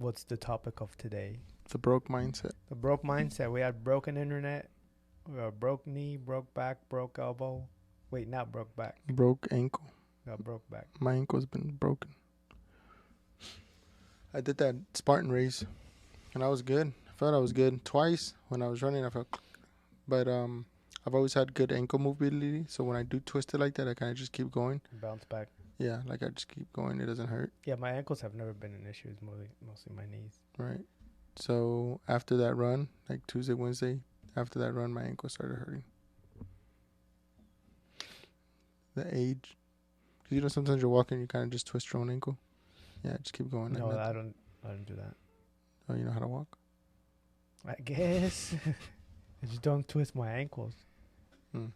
What's the topic of today? The broke mindset. The broke mindset. We had broken internet, we got broke knee, broke back, broke elbow. Wait, not broke back. Broke ankle. Got broke back. My ankle's been broken. I did that Spartan race, and I was good. I felt I was good. Twice when I was running, I felt... But I've always had good ankle mobility, so when I do twist it like that, I kind of just keep going. Bounce back. Yeah, like I just keep going. It doesn't hurt. Yeah, my ankles have never been an issue. It's mostly my knees. Right. So after that run, like Tuesday, Wednesday, after that run, my ankle started hurting. The age. 'Cause you know, sometimes you're walking, you kind of just twist your own ankle. Yeah, just keep going. No, like I don't do that. Oh, you know how to walk? I guess. I just don't twist my ankles. I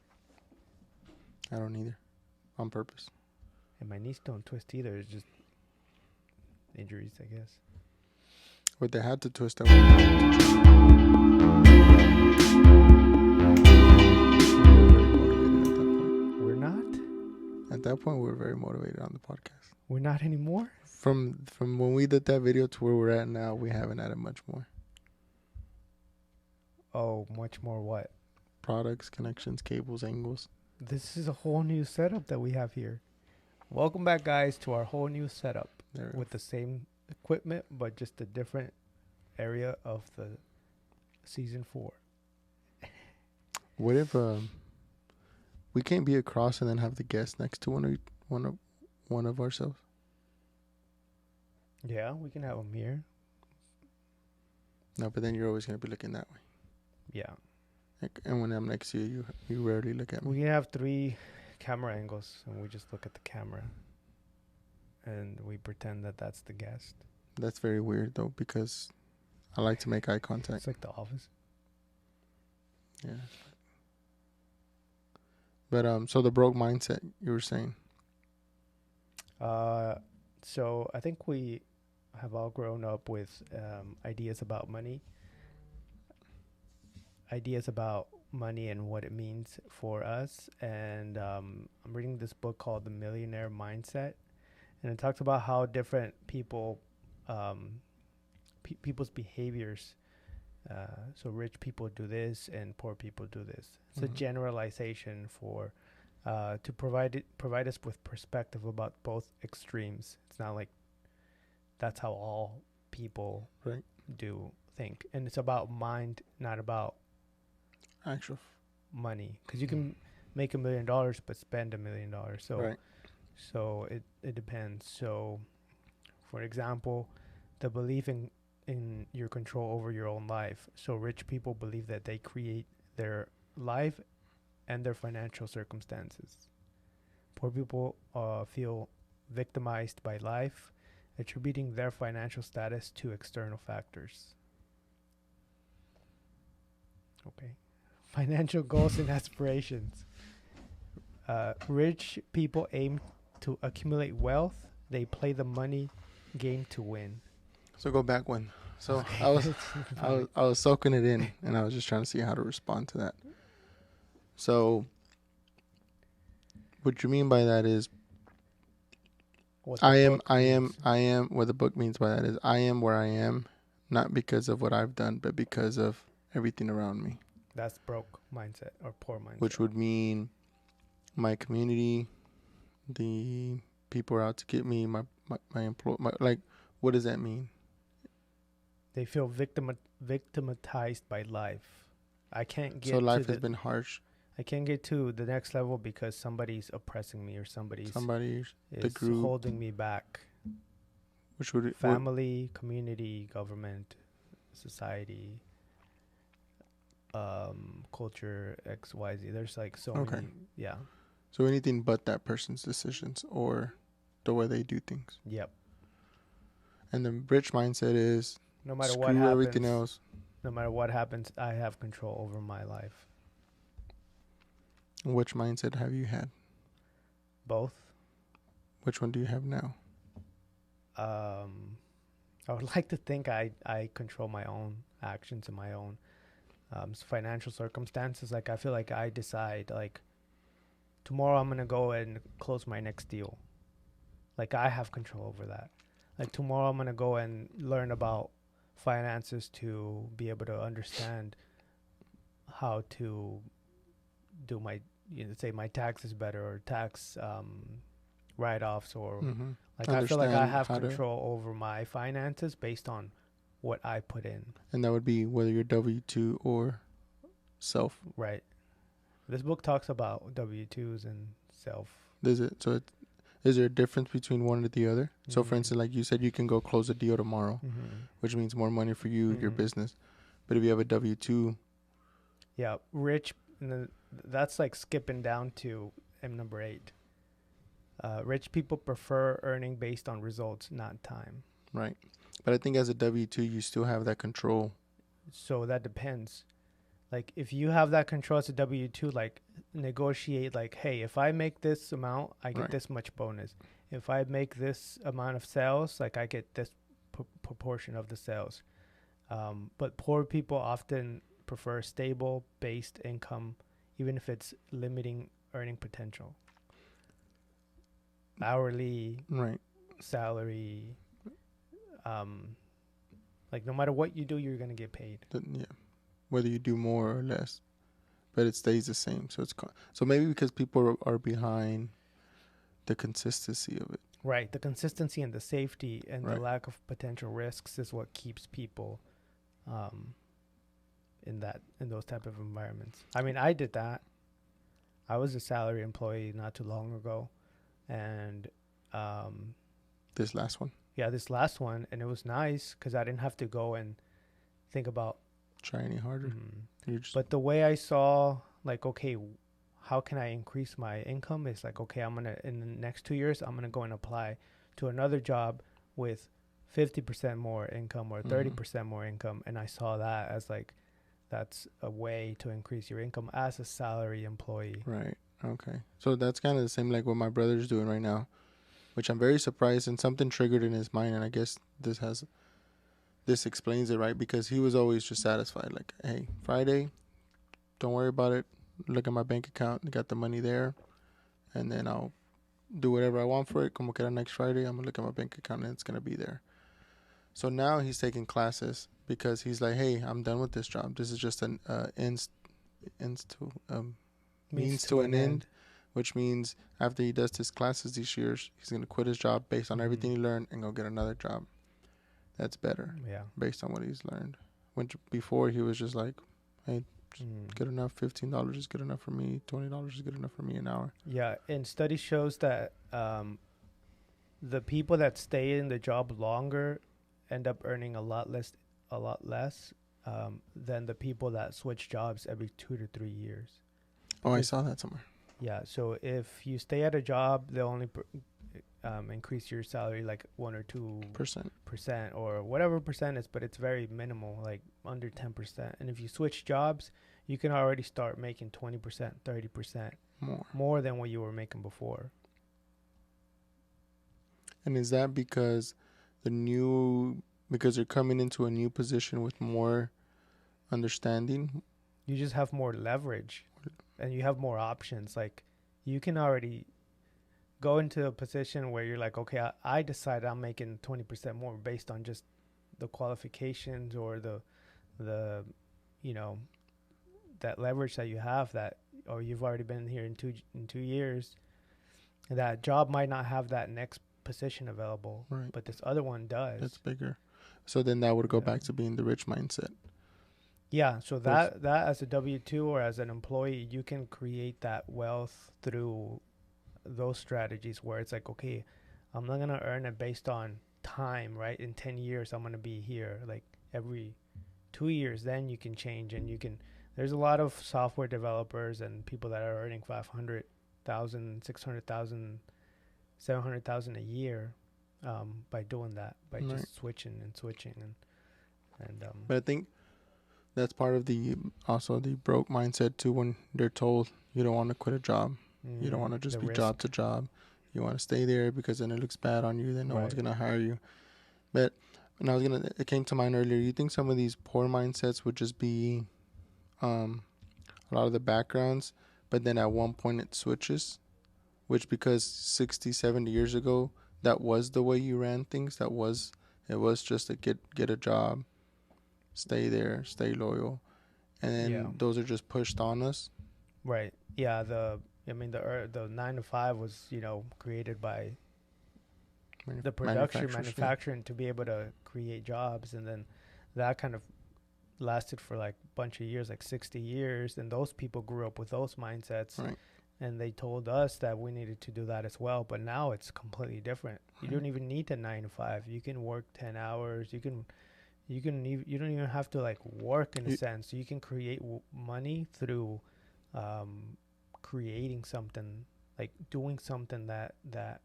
don't either. On purpose. And my knees don't twist either. It's just injuries, I guess. But they had to twist that We're not? At that point, we were very motivated on the podcast. We're not anymore? From when we did that video to where we're at now, we haven't added much more. Oh, much more what? Products, connections, cables, angles. This is a whole new setup that we have here. Welcome back, guys, to our whole new setup with the same equipment, but just a different area of the season 4. What if we can't be across and then have the guest next to one of ourselves? Yeah, we can have them here. No, but then you're always gonna be looking that way. Yeah. And when I'm next to you, you rarely look at me. We can have 3 camera angles, and we just look at the camera, and we pretend that that's the guest. That's very weird, though, because I like to make eye contact. It's like The Office. Yeah. But so the broke mindset you were saying. So I think we have all grown up with ideas about money. Ideas about money and what it means for us. And I'm reading this book called The Millionaire Mindset. And it talks about how different people, people's behaviors. So rich people do this and poor people do this. It's a generalization for to provide us with perspective about both extremes. It's not like that's how all people do think. And it's about mind, not about actual money. Because you can make $1 million but spend $1 million. So so it depends. So for example, the belief in your control over your own life. So rich people believe that they create their life and their financial circumstances. Poor people feel victimized by life, attributing their financial status to external factors. Okay. Financial goals and aspirations. Rich people aim to accumulate wealth. They play the money game to win. So go back one. So I was soaking it in, and I was just trying to see how to respond to that. So what you mean by that is what the book means by that is I am where I am, not because of what I've done, but because of everything around me. That's broke mindset or poor mindset. Which would mean my community, the people are out to get me, my like, what does that mean? They feel victimized by life. I can't get. So life has been harsh. I can't get to the next level because somebody's oppressing me or somebody is holding me back. Which would family, community, government, society, culture, XYZ. There's like so many. Yeah. So anything but that person's decisions or the way they do things. Yep. And the rich mindset is no matter what happens, everything else. No matter what happens, I have control over my life. Which mindset have you had? Both. Which one do you have now? I would like to think I control my own actions and my own financial circumstances. Like I feel like I decide like tomorrow I'm gonna go and close my next deal. Like I have control over that. like tomorrow I'm gonna go and learn about finances to be able to understand how to do my, say my taxes better, or tax write-offs, or like I feel like I Understand have how to, control over my finances based on what I put in. and that would be whether you're W-2 or self. Right. This book talks about W-2s and self. Is it so? Is there a difference between one or the other? So, for Mm-hmm. instance, like you said, you can go close a deal tomorrow, which means more money for you, your business. But if you have a W-2, yeah, rich, that's like skipping down to number 8. Rich people prefer earning based on results, not time. right? But I think as a W-2, you still have that control. So that depends. Like if you have that control as a W-2, like negotiate, like, hey, if I make this amount, I get this much bonus. If I make this amount of sales, like I get this proportion of the sales. But poor people often prefer stable based income, even if it's limiting earning potential. Hourly, salary, like no matter what you do, you're gonna get paid. Yeah, whether you do more or less, but it stays the same. So so maybe because people are behind the consistency of it. Right, the consistency and the safety and the lack of potential risks is what keeps people in those type of environments. I mean, I did that. I was a salary employee not too long ago, and this last one. Yeah, this last one, and it was nice because I didn't have to go and think about try any harder. But the way I saw, like, okay, how can I increase my income? Is like, okay, I'm gonna, in the next 2 years, I'm gonna go and apply to another job with 50% more income or 30% more income, and I saw that as like, that's a way to increase your income as a salary employee. Right. Okay. So that's kind of the same like what my brother's doing right now, which I'm very surprised, and something triggered in his mind, and I guess this explains it, right? Because he was always just satisfied, like, hey, Friday, don't worry about it. Look at my bank account, I got the money there, and then I'll do whatever I want for it. Como que next Friday, I'm gonna look at my bank account and it's gonna be there. So now he's taking classes because he's like, hey, I'm done with this job. This is just an means to an end, which means after he does his classes these years, he's gonna quit his job based on everything he learned and go get another job that's better. Yeah. Based on what he's learned. When before he was just like, hey, good enough. $15 is good enough for me. $20 is good enough for me an hour. Yeah, and study shows that the people that stay in the job longer end up earning a lot less than the people that switch jobs every 2 to 3 years. I saw that somewhere. Yeah, so if you stay at a job, they'll only increase your salary like 1 or 2% or whatever percent is, but it's very minimal, like under 10%. And if you switch jobs, you can already start making 20%, 30% more than what you were making before. And is that because you're coming into a new position with more understanding? You just have more leverage and you have more options. Like you can already go into a position where you're like, okay, I decide I'm making 20% more based on just the qualifications or the that leverage that you have, that, or you've already been here in 2 years. That job might not have that next position available, but this other one does. It's bigger. So then that would go back to being the rich mindset. Yeah, so that as a W-2 or as an employee, you can create that wealth through those strategies where it's like, okay, I'm not going to earn it based on time, right? In 10 years, I'm going to be here. Like every 2 years, then you can change, and there's a lot of software developers and people that are earning $500,000, $600,000, $700,000 a year by doing that, by just switching. But I think that's part of the broke mindset too, when they're told you don't want to quit a job. You don't want to just be risk. Job to job. You want to stay there because then it looks bad on you. Then no one's going to hire you. But it came to mind earlier. You think some of these poor mindsets would just be a lot of the backgrounds, but then at one point it switches, which because 60, 70 years ago, that was the way you ran things. It was just to get a job, stay there, stay loyal, and then those are just pushed on us. Right. Yeah. The 9 to 5 was created by the manufacturing to be able to create jobs, and then that kind of lasted for like a bunch of years, like 60 years, and those people grew up with those mindsets. Right. And they told us that we needed to do that as well. But now it's completely different. You don't even need the 9 to 5. You can work 10 hours. You don't even have to like work in a sense. You can create money through creating something, like doing something that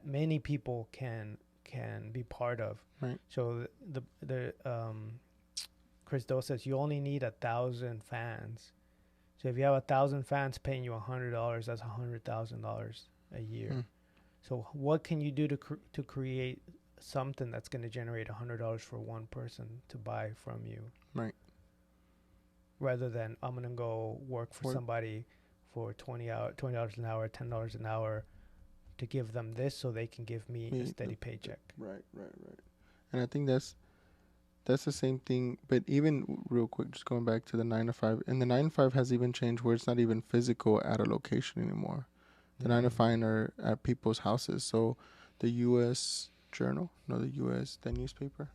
many people can be part of. Right. So the Chris Do says you only need 1,000 fans. So if you have 1,000 fans paying you $100, that's $100,000 a year. So what can you do to create something that's going to generate $100 for one person to buy from you? Right. Rather than I'm going to go work for somebody for $20 an hour, $10 an hour to give them this so they can give me a steady paycheck. Right. And I think that's the same thing, but even real quick, just going back to the 9 to 5, and the 9 to 5 has even changed where it's not even physical at a location anymore. The 9 to 5 are at people's houses. So the U.S. the newspaper,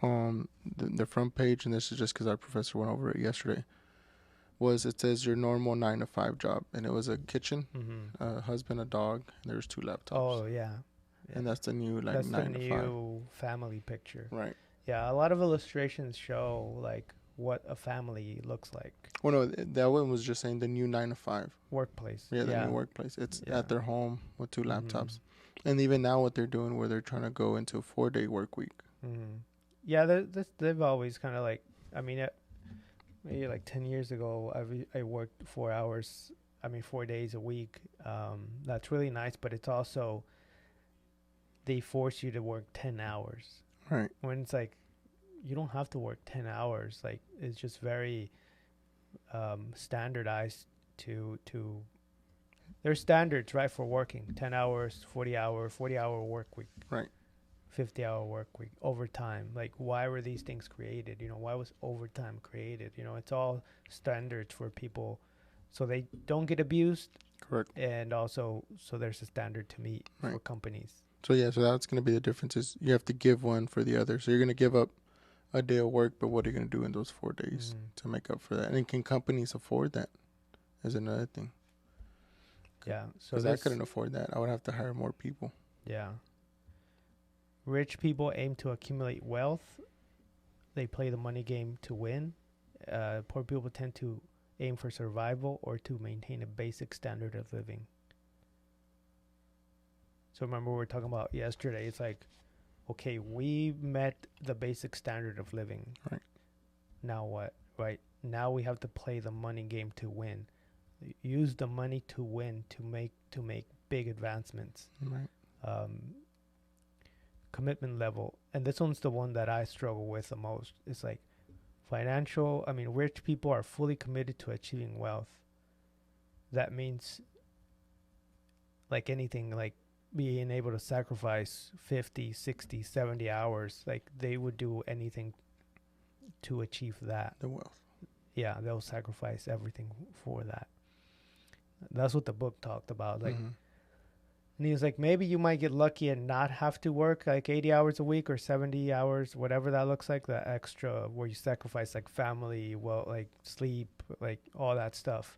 the front page, and this is just because our professor went over it yesterday, it says your normal 9 to 5 job, and it was a kitchen, a husband, a dog, and there's 2 laptops. Oh yeah. And that's the new 9 to 5. That's the new family picture. Right. Yeah, a lot of illustrations show like what a family looks like. Well, no, that one was just saying the new 9 to 5 workplace. Yeah, the new workplace. It's at their home with 2 laptops, and even now what they're doing, where they're trying to go into a 4-day work week. Yeah, they've always kind of like. I mean, maybe like 10 years ago, I worked 4 days a week. That's really nice, but it's also they force you to work 10 hours. Right. When it's like, you don't have to work 10 hours. Like, it's just very standardized to there's standards, right, for working 10 hours, 40-hour work week. Right. 50-hour work week, overtime. Like, why were these things created? Why was overtime created? It's all standards for people so they don't get abused. Correct. And also, so there's a standard to meet for companies. So that's going to be the difference, is you have to give one for the other. So you're going to give up a day of work, but what are you going to do in those 4 days to make up for that? And can companies afford that? Is another thing. Yeah. So because I couldn't afford that. I would have to hire more people. Yeah. Rich people aim to accumulate wealth. They play the money game to win. Poor people tend to aim for survival or to maintain a basic standard of living. So remember we were talking about yesterday. It's like, okay, we met the basic standard of living. Right. Now what? Right. Now we have to play the money game to win. Use the money to win to make big advancements. Right. Commitment level, and this one's the one that I struggle with the most. It's like rich people are fully committed to achieving wealth. That means like anything, like being able to sacrifice 50, 60, 70 hours. Like they would do anything to achieve that. The wealth. Yeah, they'll sacrifice everything for that. That's what the book talked about. Like, and he was like, maybe you might get lucky and not have to work like 80 hours a week or 70 hours, whatever that looks like, the extra where you sacrifice like family, like sleep, like all that stuff.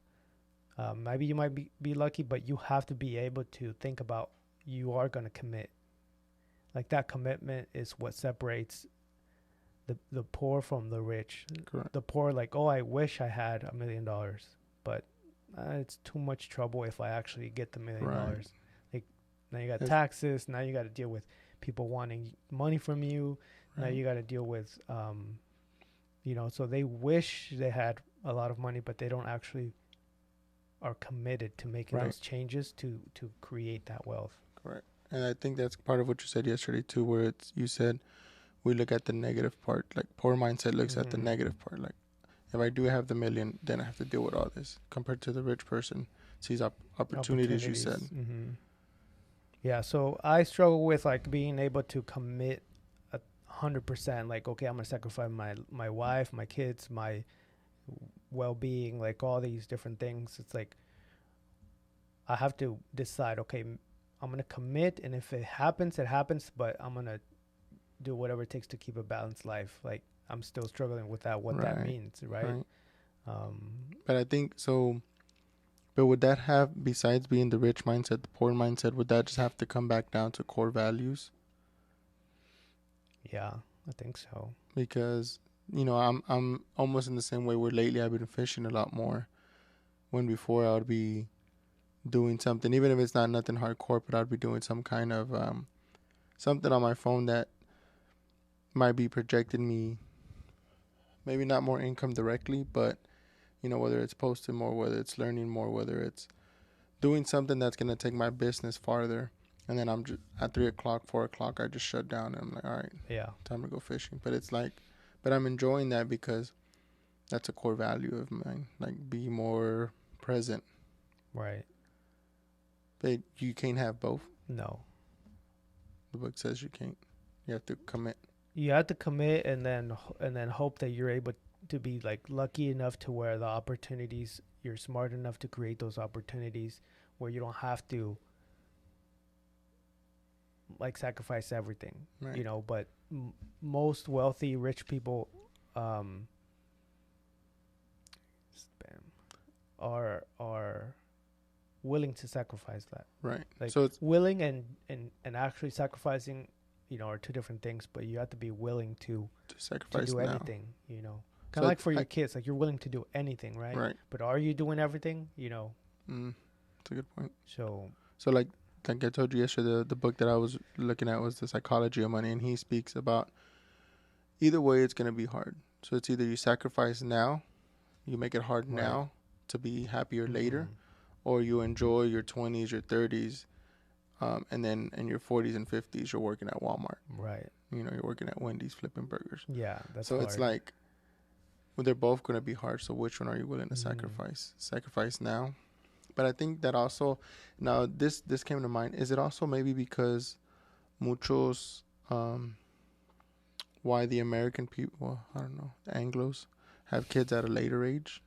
Maybe you might be lucky, but you have to be able to think about you are going to commit. Like that commitment is what separates the poor from the rich. Correct. The poor, like, oh, I wish I had $1 million, but it's too much trouble if I actually get the $1 million. Right. Like now you got taxes. Now you got to deal with people wanting money from you. Right. Now you got to deal with, so they wish they had a lot of money, but they don't actually are committed to making those changes to create that wealth. Correct. And I think that's part of what you said yesterday too, where you said we look at the negative part. Like poor mindset looks at the negative part. Like if I do have the $1 million, then I have to deal with all this. Compared to the rich person, sees opportunities. You said. Mm-hmm. Yeah, so I struggle with like being able to commit 100%. Like, okay, I'm gonna sacrifice my wife, my kids, my well-being, like all these different things. It's like I have to decide. Okay, I'm gonna commit, and if it happens, it happens. But I'm gonna do whatever it takes to keep a balanced life. Like I'm still struggling with that. What that means, right? But I think so. But would that have, besides being the rich mindset, the poor mindset, would that just have to come back down to core values? Yeah, I think so. Because, you know, I'm almost in the same way where lately I've been fishing a lot more. When before I would be doing something, even if it's not nothing hardcore, but I'd be doing some kind of something on my phone that might be projecting me, maybe not more income directly, but, you know, whether it's posting more, whether it's learning more, whether it's doing something that's going to take my business farther. And then I'm just at 3 o'clock, 4 o'clock, I just shut down and I'm like, all right, yeah, time to go fishing. But it's like, but I'm enjoying that because that's a core value of mine. Like, be more present. Right. But you can't have both. No. The book says you can't. You have to commit. You have to commit and then hope that you're able to be like lucky enough to where the opportunities, you're smart enough to create those opportunities where you don't have to like sacrifice everything, Right. you know. But most wealthy, rich people are willing to sacrifice that. Right. Like, so it's willing and actually sacrificing, you know, are two different things. But you have to be willing to sacrifice do now. anything, you know. Kind of like for your kids, like you're willing to do anything, right? Right. But are you doing everything, you know? That's a good point. So like I told you yesterday, the book that I was looking at was The Psychology of Money, and he speaks about either way it's going to be hard. So it's either you sacrifice now, you make it hard now to be happier later, or you enjoy your 20s, your 30s, and then in your 40s and 50s, you're working at Walmart. Right. You know, you're working at Wendy's flipping burgers. Yeah, that's so hard. It's like, well, they're both going to be hard. So which one are you willing to sacrifice? Sacrifice now. But I think that also, now this came to mind. Is it also maybe because muchos, why the American people, well, I don't know, the Anglos have kids at a later age?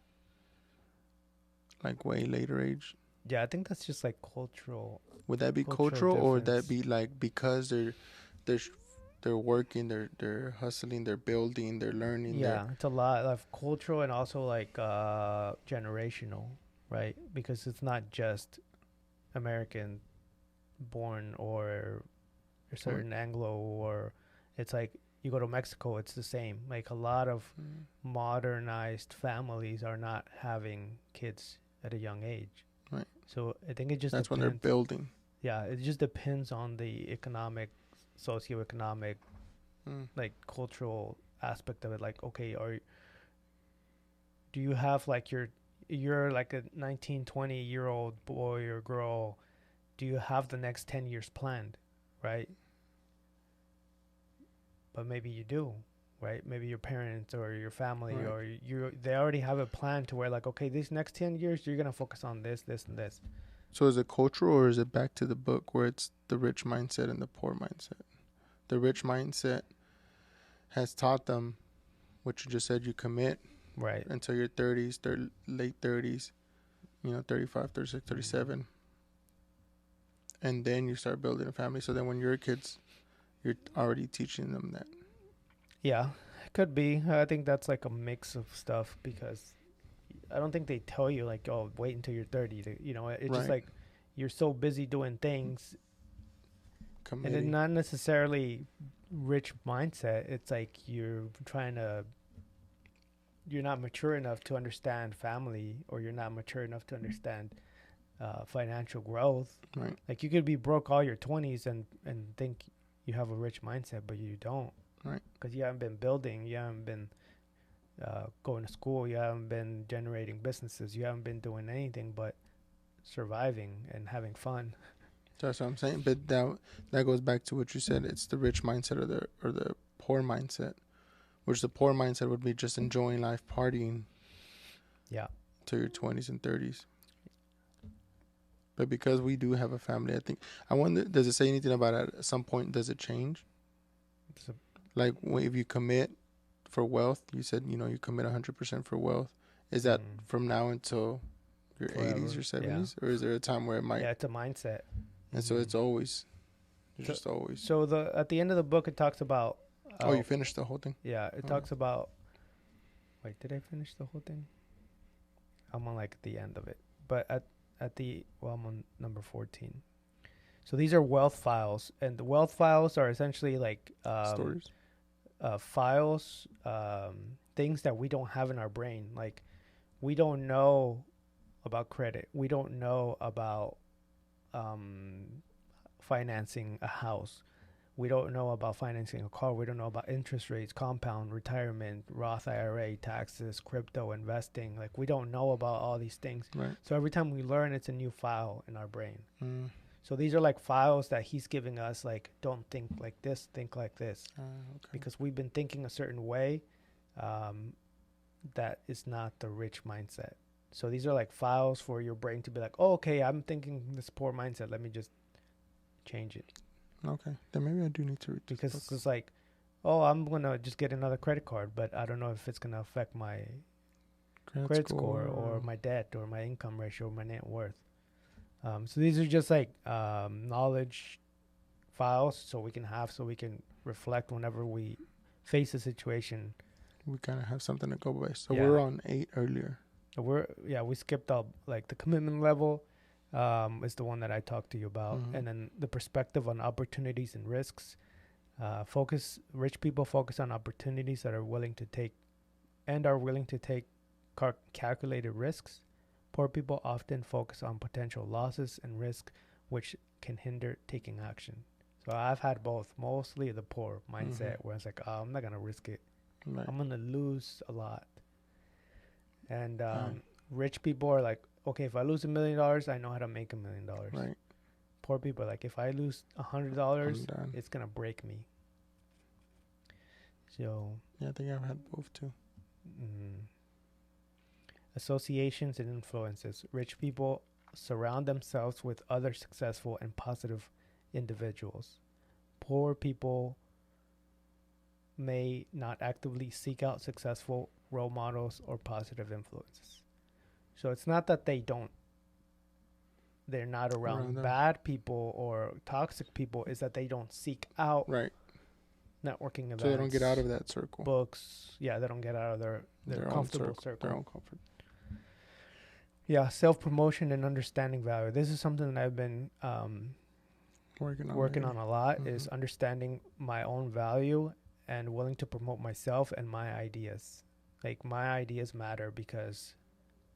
Like way later age? Yeah, I think that's just like cultural. Would that be cultural or would that be like because they're working, they're hustling, they're building, they're learning? Yeah, it's a lot of cultural and also like generational, right? Because it's not just American born or a certain Anglo, or it's like you go to Mexico, it's the same. Like a lot of modernized families are not having kids at a young age. Right. So I think it just that's depends. When they're building. Yeah, it just depends on the economic, socioeconomic, like cultural aspect of it. Like, okay, do you have like you're like a 19, 20-year-old boy or girl, do you have the next 10 years planned, right? But maybe you do, right? Maybe your parents or your family or they already have a plan to where like, okay, these next 10 years, you're going to focus on this, this, and this. So is it cultural or is it back to the book where it's the rich mindset and the poor mindset? The rich mindset has taught them what you just said, you commit until your 30s, late 30s, 35, 36, 37. And then you start building a family. So then when you're kids, you're already teaching them that. Yeah, it could be. I think that's like a mix of stuff because I don't think they tell you like, oh, wait until you're 30. It's just like you're so busy doing things. Committing. And it's not necessarily rich mindset. It's like you're not mature enough to understand family, or you're not mature enough to understand financial growth. Right. Like you could be broke all your 20s and think you have a rich mindset, but you don't. Right. Because you haven't been building, you haven't been going to school, you haven't been generating businesses, you haven't been doing anything but surviving and having fun. That's what I'm saying. But that goes back to what you said. It's the rich mindset or the poor mindset, which the poor mindset would be just enjoying life, partying. Yeah. To your 20s and 30s. But because we do have a family, I think, I wonder, does it say anything about at some point, does it change? Like if you commit for wealth, you said, you commit 100% for wealth. Is that from now until your forever. 80s or 70s? Yeah. Or is there a time where it might? Yeah, it's a mindset. And so it's always, just always. So at the end of the book, it talks about. Oh, you finished the whole thing? Yeah, it talks about. Wait, did I finish the whole thing? I'm on like the end of it, but I'm on number 14. So these are wealth files, and the wealth files are essentially like stories, files, things that we don't have in our brain. Like we don't know about credit. We don't know about financing a house. We don't know about financing a car. We don't know about interest rates, compound, retirement, Roth IRA, taxes, crypto, investing. Like we don't know about all these things. Right. So every time we learn, it's a new file in our brain. So these are like files that he's giving us, like, don't think like this, think like this. Okay. Because we've been thinking a certain way that is not the rich mindset. So these are like files for your brain to be like, oh, okay, I'm thinking this poor mindset. Let me just change it. Okay. Then maybe I do need to read this because it's like, oh, I'm going to just get another credit card, but I don't know if it's going to affect my credit score or my debt or my income ratio or my net worth. So these are just like knowledge files so we can reflect whenever we face a situation. We kind of have something to go by. So we're on 8 earlier. We skipped up like the commitment level is the one that I talked to you about. And then the perspective on opportunities and risks. Rich people focus on opportunities that are willing to take calculated risks. Poor people often focus on potential losses and risk, which can hinder taking action. So I've had both, mostly the poor mindset where it's like, oh, I'm not going to risk it. Right. I'm going to lose a lot. And rich people are like, okay, if I lose $1 million, I know how to make $1 million. Right. Poor people are like, if I lose $100, it's going to break me. So yeah, I think I've had both too. Associations and influences. Rich people surround themselves with other successful and positive individuals. Poor people may not actively seek out successful role models or positive influences. So it's not that they're not around bad people or toxic people, is that they don't seek out networking events. So they don't get out of that circle. Books. Yeah, they don't get out of their comfortable circle. Their own comfort. Yeah, self-promotion and understanding value. This is something that I've been working on a lot, is understanding my own value and willing to promote myself and my ideas. Like, my ideas matter because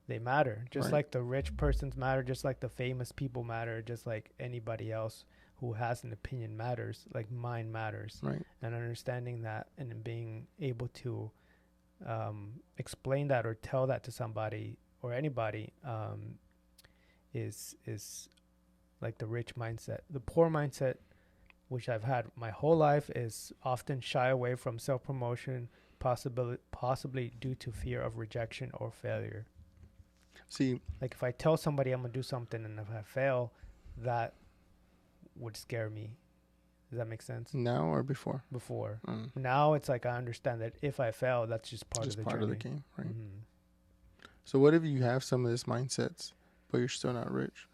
they matter. Just like the rich persons matter, just like the famous people matter, just like anybody else who has an opinion matters, like mine matters. Right. And understanding that and being able to explain that or tell that to somebody or anybody is like the rich mindset. The poor mindset, which I've had my whole life, is often shy away from self-promotion, possibly due to fear of rejection or failure. See, like if I tell somebody I'm gonna do something and if I fail, that would scare me. Does that make sense? Now or before? Before. Now it's like I understand that if I fail, that's just part of the journey. Of the game, right? So what if you have some of these mindsets, but you're still not rich?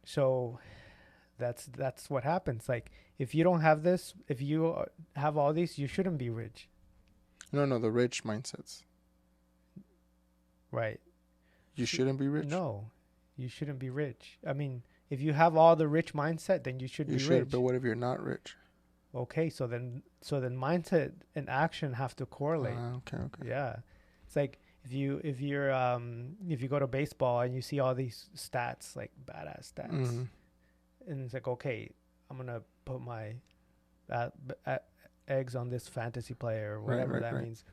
So that's what happens. Like if you don't have this, if you have all these, you shouldn't be rich. No, the rich mindsets. Right. You shouldn't be rich? No, you shouldn't be rich. I mean, if you have all the rich mindset, then you should be rich. But what if you're not rich? Okay, so then mindset and action have to correlate. Okay. Yeah. It's like if you go to baseball and you see all these stats, like badass stats, and it's like, okay, I'm gonna put my eggs on this fantasy player or whatever that means,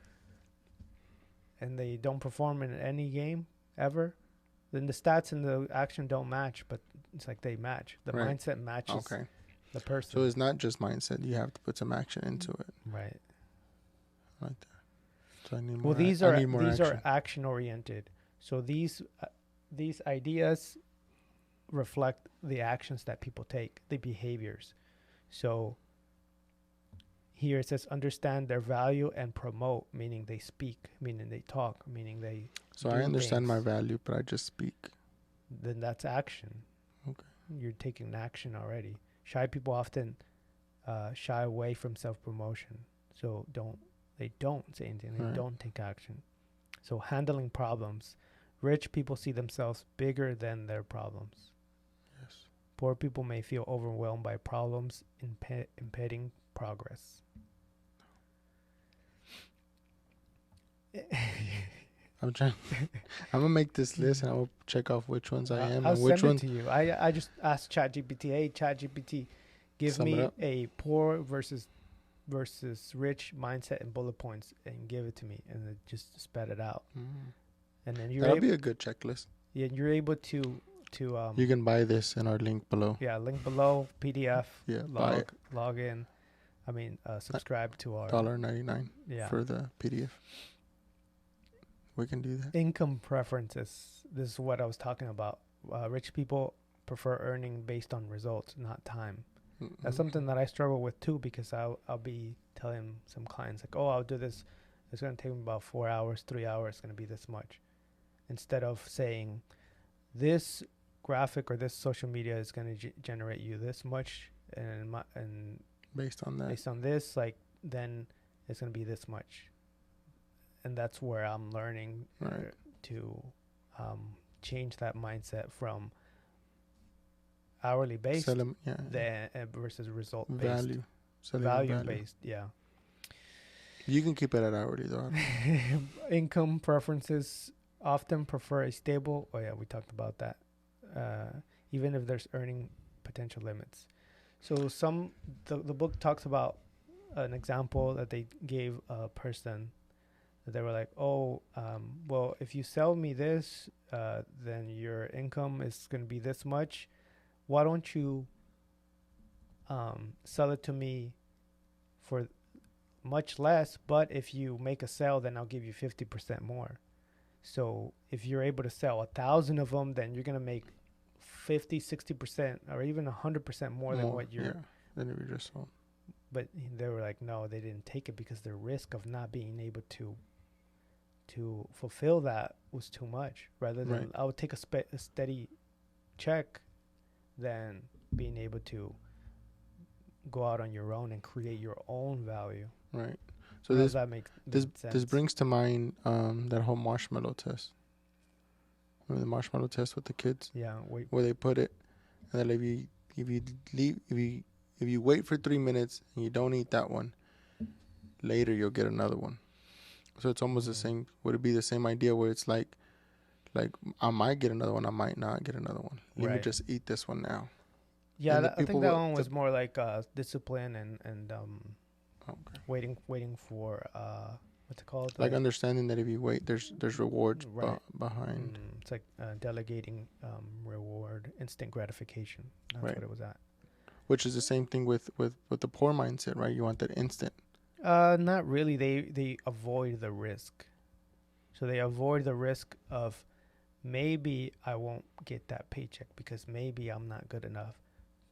and they don't perform in any game ever, then the stats and the action don't match, but it's like they match. The mindset matches the person. So it's not just mindset. You have to put some action into it. Right. Like that. So I need more. Well, these are action oriented. So these these ideas reflect the actions that people take, the behaviors. So here it says understand their value and promote, meaning they speak, meaning they talk, meaning they So I understand my value, but I just speak. Then that's action. Okay. You're taking action already. Shy people often shy away from self-promotion. So they don't say anything. They don't take action. So handling problems. Rich people see themselves bigger than their problems. Yes. Poor people may feel overwhelmed by problems impeding progress. I'm trying. I'm gonna make this list and I'll check off which ones I am I'll and which send ones. it to you. I just asked ChatGPT. Hey, ChatGPT, give me a poor versus rich mindset and bullet points, and give it to me, and it just spat it out. And then that'll be a good checklist. Yeah, you're able to you can buy this in our link below. Yeah, link below, PDF. Yeah, log in. I mean, subscribe to our $1.99 for the PDF. We can do that. Income preferences. This is what I was talking about. Rich people prefer earning based on results, not time. That's something that I struggle with too, because I'll be telling some clients like, oh, I'll do this. It's going to take me about 4 hours, 3 hours. It's going to be this much. Instead of saying this graphic or this social media is going to generate you this much, and based on this, like, then it's going to be this much. And that's where I'm learning to change that mindset from hourly based versus result based, value based. Yeah. You can keep it at hourly though. Income preferences often prefer a stable. Oh yeah, we talked about that. Even if there's earning potential limits. So the book talks about an example that they gave a person. They were like, oh, well, if you sell me this, then your income is going to be this much. Why don't you sell it to me for much less, but if you make a sale, then I'll give you 50% more. So if you're able to sell 1,000 of them, then you're going to make 50, 60%, or even 100% more than what you're... than you just sold. But they were like, no, they didn't take it because the risk of not being able to fulfill that was too much. Rather than I would take a steady check than being able to go out on your own and create your own value. Right. So this brings to mind that whole marshmallow test. Remember the marshmallow test with the kids? Yeah. Where they put it, and then if you wait for 3 minutes and you don't eat that one, later you'll get another one. So it's almost the same. Would it be the same idea where it's like I might get another one, I might not get another one. Let me just eat this one now. Yeah, I think that one was more like discipline and waiting for what's it called? Like understanding that if you wait, there's rewards behind. It's like delegating reward, instant gratification. That's what it was at. Which is the same thing with the poor mindset, right? You want that instant. Not really. They avoid the risk. So they avoid the risk of maybe I won't get that paycheck because maybe I'm not good enough.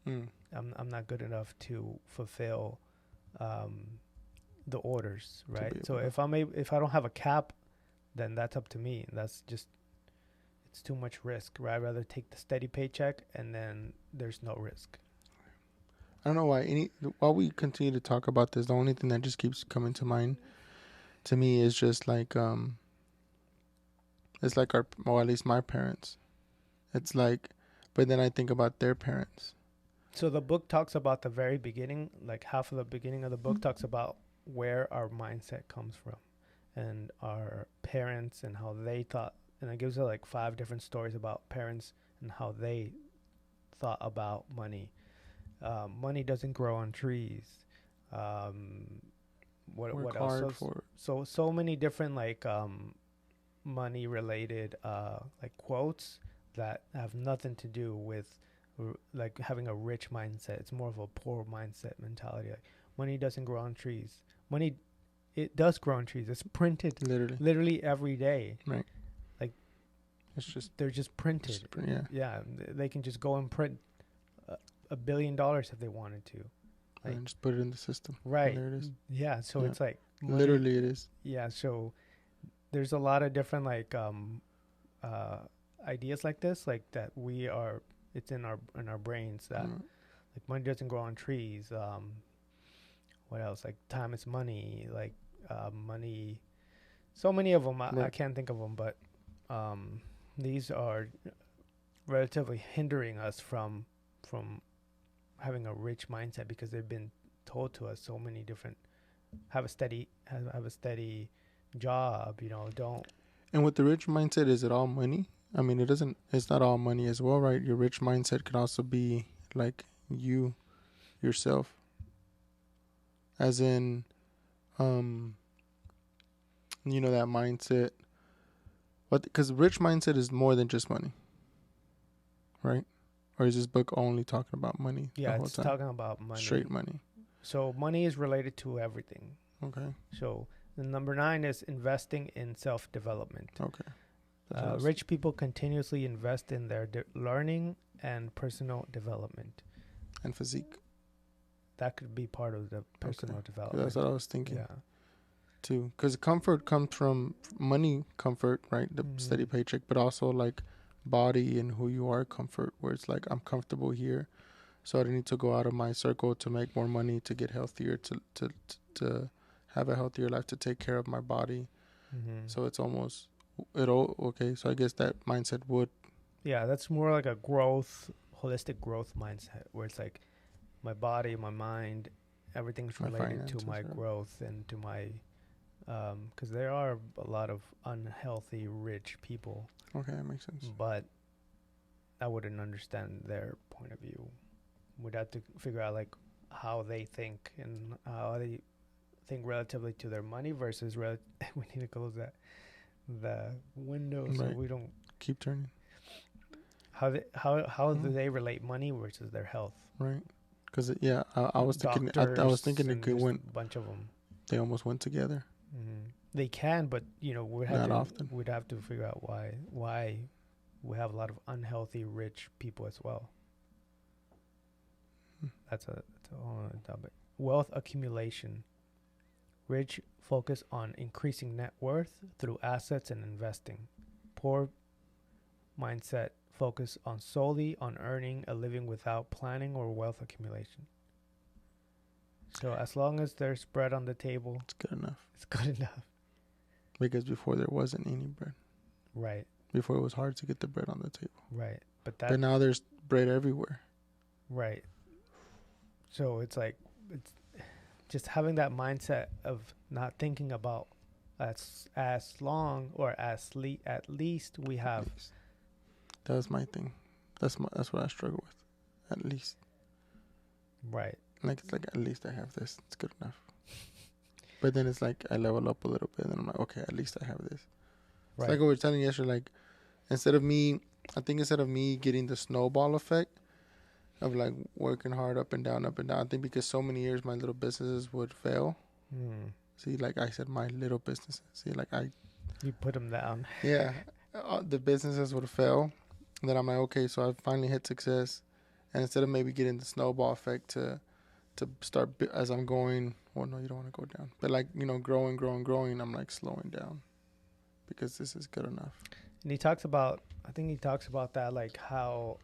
I'm not good enough to fulfill the orders, right? So if I don't have a cap, then that's up to me. That's just, it's too much risk. Right? I'd rather take the steady paycheck and then there's no risk. I don't know why. While we continue to talk about this, the only thing that just keeps coming to mind to me is just like it's like at least my parents. It's like, but then I think about their parents. So the book talks about the very beginning, like half of the beginning of the book talks about where our mindset comes from and our parents and how they thought, and it gives us like 5 different stories about parents and how they thought about money. Money doesn't grow on trees. What else? So many different like money related like quotes that have nothing to do with like having a rich mindset. It's more of a poor mindset mentality. Like, money doesn't grow on trees. Money, it does grow on trees. It's printed literally every day. Right. Like It's just they're just printed. Yeah, they can just go and print $1 billion if they wanted to. Like, and just put it in the system. Right. And there it is. Yeah. So it's like money. Literally, it is. Yeah. So there's a lot of different like ideas like this, like that it's in our brains that like money doesn't grow on trees. What else? Like time is money. Like money. So many of them. I can't think of them, but these are relatively hindering us from having a rich mindset, because they've been told to us so many different. Have a steady job. Don't. And with the rich mindset, is it all money? I mean, it's not all money as well, right? Your rich mindset can also be like yourself. As in, that mindset. But because rich mindset is more than just money, right? Or is this book only talking about money? Yeah, it's talking about money. Straight money. So money is related to everything. Okay. So the number 9 is investing in self-development. Okay. Rich people continuously invest in their learning and personal development. And physique. That could be part of the personal development. That's what I was thinking. Yeah. Too. Because comfort comes from money comfort, right? The steady paycheck, but also like body and who you are comfort, where it's like, I'm comfortable here, so I don't need to go out of my circle to make more money, to get healthier, to have a healthier life, to take care of my body. So it's almost okay. So I guess that mindset would. Yeah, that's more like a holistic growth mindset, where it's like my body, my mind, everything's related to my growth and to my, because there are a lot of unhealthy rich people. Okay, that makes sense. But I wouldn't understand their point of view. We'd have to figure out like how they think and how they think relatively to their money versus we need to close the window so we don't keep turning. How do they relate money versus their health? Right. Because I was thinking. I was thinking it could went. A bunch of them. They almost went together. They can, but not often. We'd have to figure out why we have a lot of unhealthy rich people as well. That's a whole other topic. Wealth accumulation. Rich focus on increasing net worth through assets and investing. Poor mindset focus solely on earning a living without planning or wealth accumulation. So as long as there's bread on the table, it's good enough. It's good enough. Because before there wasn't any bread. Right. Before it was hard to get the bread on the table. Right. But now there's bread everywhere. Right. So it's like, it's just having that mindset of not thinking about as long or at least we have. That's my thing. That's what I struggle with. At least. Right. Like, it's like, at least I have this. It's good enough. But then it's like I level up a little bit, and then I'm like, okay, at least I have this. Right. It's like what we were telling you yesterday. Like, instead of me getting the snowball effect of like working hard up and down, I think because so many years my little businesses would fail. See, like I said, my little businesses. See, like you put them down. Yeah, the businesses would fail. And then I'm like, okay, so I finally hit success, and instead of maybe getting the snowball effect to start as I'm going. Well, no, you don't want to go down. But like, growing, I'm like slowing down because this is good enough. And I think he talks about that, like how,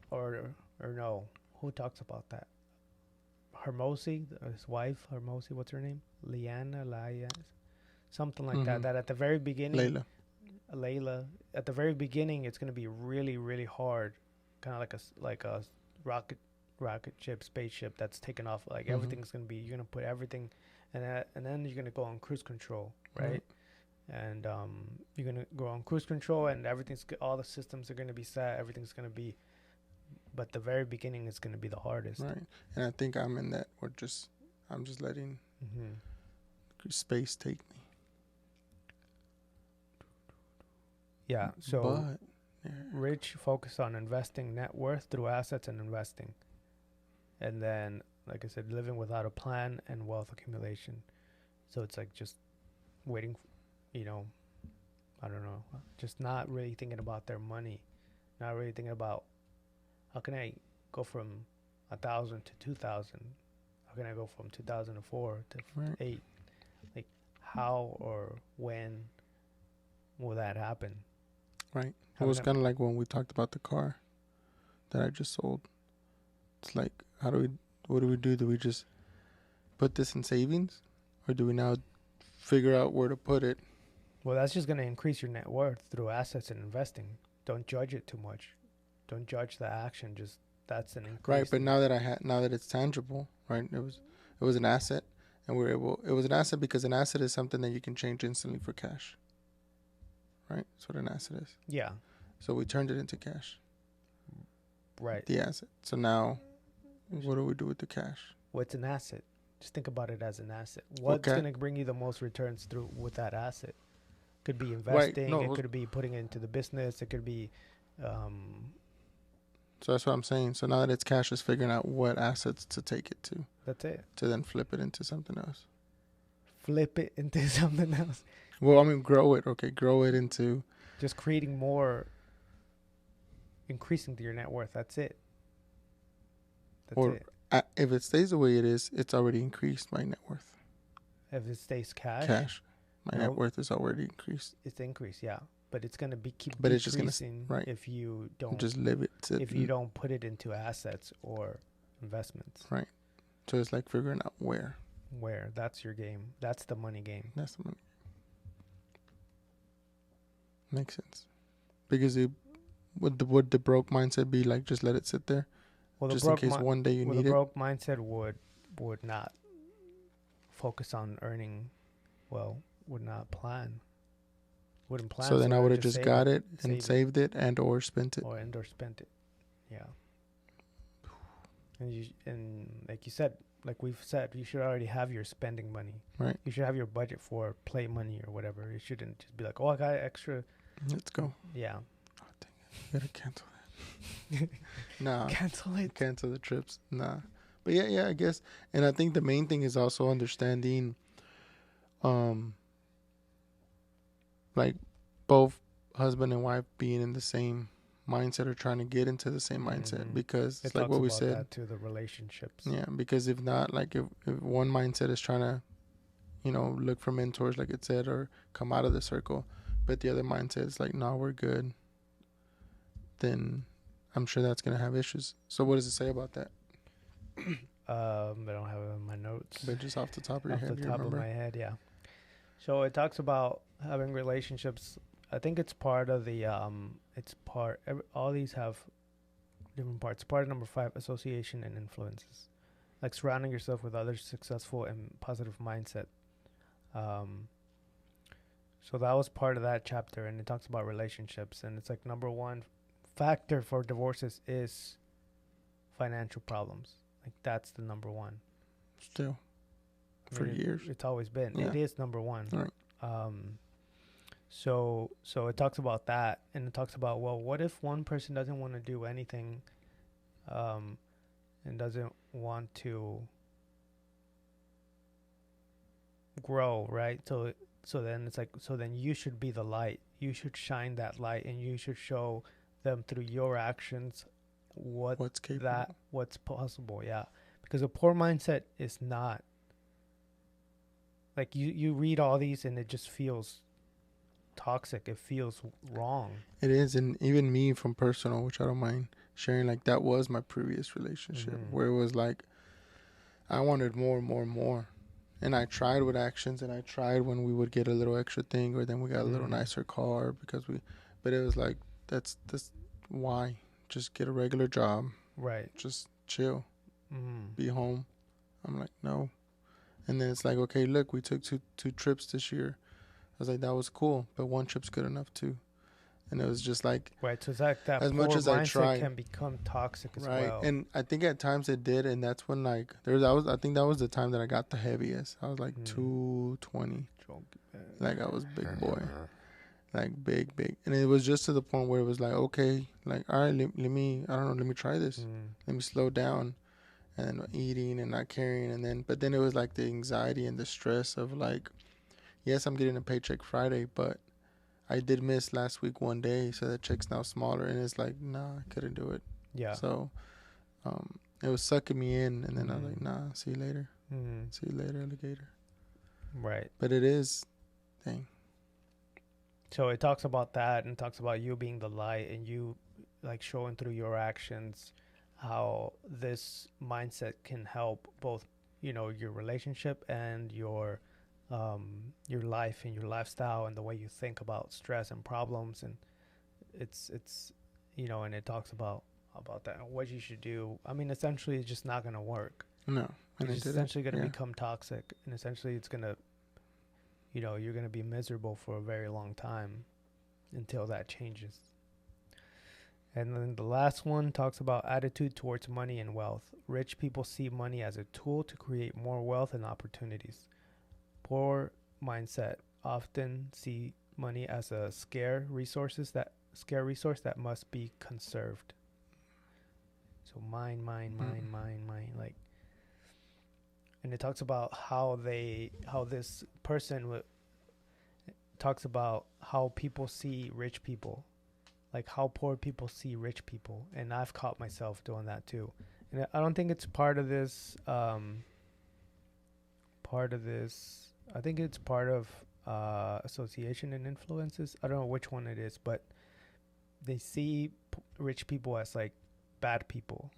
or no, who talks about that? Hermosi, his wife, Hermosi, what's her name? Liana, something like that. That at the very beginning, Layla, at the very beginning, it's going to be really, really hard. Kind of like a rocket ship, spaceship that's taken off. Like everything's gonna be, you're gonna put everything, and then you're gonna go on cruise control, right? And you're gonna go on cruise control, and all the systems are gonna be set. Everything's gonna be, but the very beginning is gonna be the hardest, right? And I think I'm in that. I'm just letting space take me. Yeah. So. Rich focus on investing net worth through assets and investing. And then, like I said, living without a plan and wealth accumulation. So it's like just waiting, I don't know, just not really thinking about their money, not really thinking about how can I go from 1,000 to 2,000, how can I go from 2004 to Right. 8, like how or when will that happen? Right. It was kind of like when we talked about the car that I just sold. It's like, what do we do? Do we just put this in savings, or do we now figure out where to put it? Well, that's just going to increase your net worth through assets and investing. Don't judge it too much. Don't judge the action. Just that's an increase. Right, but now that it's tangible, right? It was an asset, and it was an asset because an asset is something that you can change instantly for cash. Right? That's what an asset is. Yeah. So we turned it into cash. Right. The asset. So now, what do we do with the cash? What's an asset? Just think about it as an asset. What's going to bring you the most returns through with that asset? Could be investing. Right. No, it could be putting it into the business. It could be. So that's what I'm saying. So now that it's cash, is figuring out what assets to take it to. That's it. To then flip it into something else. Flip it into something else. Well, I mean, grow it. Okay, grow it into. Just creating more. Increasing your net worth. That's it. That's it. If it stays the way it is, it's already increased my net worth. If it stays cash. My net worth is already increased. It's increased, yeah. But it's gonna keep but decreasing it's just gonna, if you don't just live it. If you don't put it into assets or investments. Right. So it's like figuring out where. Where. That's your game. That's the money game. That's the money. Makes sense. Because would the broke mindset be like just let it sit there? Well, just in case one day you need it? The broke mindset would not focus on earning, would not plan. Wouldn't plan. So then I would have just got it and saved it and or spent it. Or spent it. Yeah. And like you said, like we've said, you should already have your spending money. Right. You should have your budget for play money or whatever. You shouldn't just be like, oh, I got extra. Let's go. Yeah. Oh, dang it. You gotta cancel that. Nah. Cancel it. Cancel the trips. Nah. But yeah, I guess. And I think the main thing is also understanding, like both husband and wife being in the same mindset or trying to get into the same mindset, because it's like what we said. That to the relationships. Yeah, because if not, like if one mindset is trying to, look for mentors, like it said, or come out of the circle, but the other mindset is like, no, we're good, then I'm sure that's going to have issues. So what does it say about that? I don't have it in my notes. But just off the top of your head, off the top of my head, yeah. So it talks about having relationships. I think it's part of the, all these have different parts. Part of number 5, association and influences. Like surrounding yourself with others successful and positive mindset. So that was part of that chapter, and it talks about relationships. And it's like number 1 factor for divorces is financial problems. Like that's the number 1. Still. For years. It's always been. Yeah. It is number 1. All right. So it talks about that, and it talks about, well, what if one person doesn't want to do anything, and doesn't want to grow, right? So then it's like, so then you should be the light. You should shine that light, and you should show them through your actions what's capable. What's possible, yeah. Because a poor mindset is not. Like you read all these and it just feels toxic. It feels wrong. It is, and even me from personal, which I don't mind sharing, like that was my previous relationship, where it was like I wanted more and more and more. And I tried with actions, and I tried when we would get a little extra thing, or then we got a little nicer car but it was like, that's why? Just get a regular job. Right. Just chill. Be home. I'm like, no. And then it's like, okay, look, we took two trips this year. I was like, that was cool, but one trip's good enough too. And it was just like, right. So it's like that. As much as I tried, can become toxic as right. well. And I think at times it did, and that's when I think that was the time that I got the heaviest. I was like 220. Like I was big boy, like big. And it was just to the point where it was like, okay, like all right, let me try this. Let me slow down. And then eating and not caring, but then it was like the anxiety and the stress of like, yes, I'm getting a paycheck Friday, but I did miss last week one day, so that check's now smaller, and it's like, nah, I couldn't do it. Yeah. So, it was sucking me in, and then I was like, nah, see you later. See you later, alligator. Right. But it is, dang. So it talks about that, and talks about you being the light, and you like showing through your actions how this mindset can help both, your relationship and your life and your lifestyle and the way you think about stress and problems. And it's and it talks about that and what you should do. I mean, essentially it's just not going to work. No. It's essentially going to become toxic, and essentially it's going to, you're going to be miserable for a very long time until that changes. And then the last one talks about attitude towards money and wealth. Rich people see money as a tool to create more wealth and opportunities. Poor mindset often see money as a scarce resource that must be conserved. So mine, like. And it talks about how this person talks about how people see rich people, like how poor people see rich people. And I've caught myself doing that too. And I don't think it's part of this, I think it's part of association and influences. I don't know which one it is, but they see rich people as like bad people.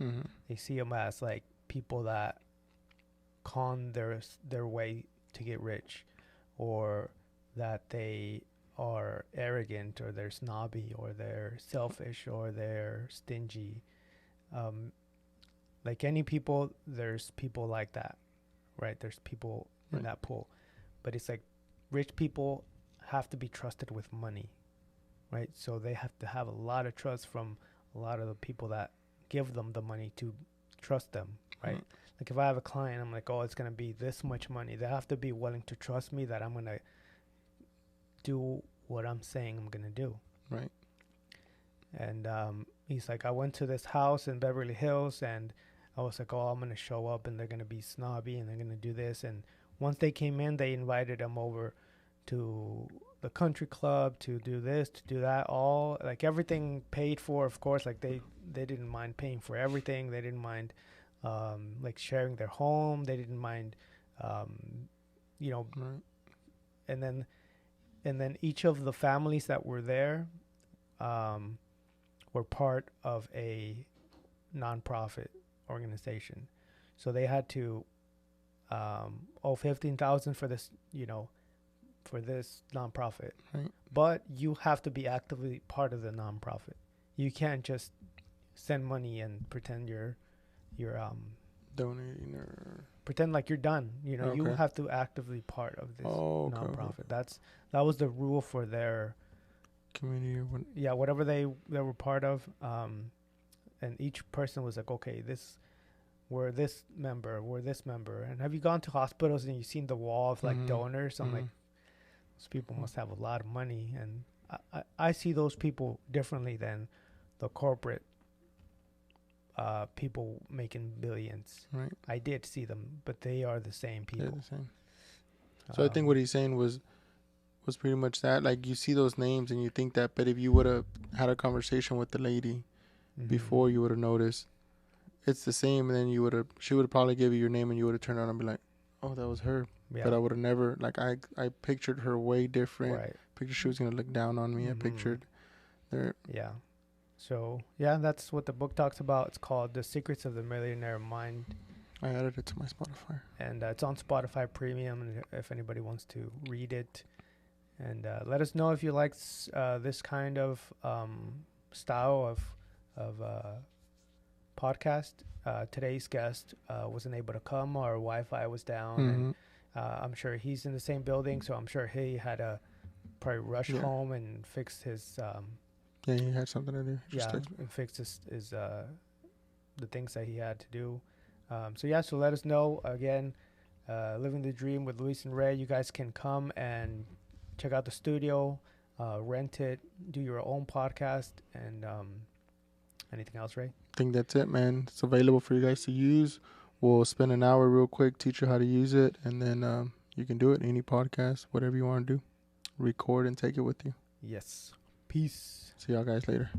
They see them as like people that con their way to get rich, or that they are arrogant, or they're snobby, or they're selfish, or they're stingy. Like any people, there's people like that, right? There's people in that pool. But it's like rich people have to be trusted with money, right? So they have to have a lot of trust from a lot of the people that give them the money to trust them, right? Like if I have a client, I'm like, oh, it's going to be this much money. They have to be willing to trust me that I'm going to do what I'm saying I'm going to do. Right. And he's like, I went to this house in Beverly Hills, and I was like, oh, I'm going to show up, and they're going to be snobby, and they're going to do this. And once they came in, they invited him over to the country club to do this, to do that, all like everything paid for, of course. Like they didn't mind paying for everything. They didn't mind like sharing their home. They didn't mind, Right. and then each of the families that were there were part of a nonprofit organization. So they had to owe $15,000 for this, for this nonprofit. Right. But you have to be actively part of the nonprofit. You can't just send money and pretend you're donating or pretend like you're done. Okay. You have to actively part of this nonprofit. That was the rule for their community or what? Yeah, whatever they were part of. And each person was like, okay, we're this member. And have you gone to hospitals and you've seen the wall of like donors? I'm like, those people must have a lot of money. And I see those people differently than the corporate people making billions. Right. I did see them, but they are the same people. They're the same. So I think what he's saying was pretty much that. Like, you see those names and you think that, but if you would have had a conversation with the lady before, you would have noticed it's the same. And then she would have probably give you your name, and you would have turned around and be like, oh, that was her. Yeah. But I would have never, like, I pictured her way different. Right. Pictured she was going to look down on me. I pictured there. Yeah. So, yeah, that's what the book talks about. It's called The Secrets of the Millionaire Mind. I added it to my Spotify. And it's on Spotify Premium if anybody wants to read it. And let us know if you like this kind of style of podcast. Today's guest wasn't able to come. Our Wi-Fi was down. And I'm sure he's in the same building, so I'm sure he had to probably rush home and fix his... yeah, he had something to do. And fix his the things that he had to do. So let us know. Again, Living the Dream with Luis and Rey. You guys can come and check out the studio, rent it, do your own podcast, and anything else, Rey? I think that's it, man. It's available for you guys to use. We'll spend an hour real quick, teach you how to use it, and then you can do it. Any podcast, whatever you want to do. Record and take it with you. Yes. Peace. See y'all guys later.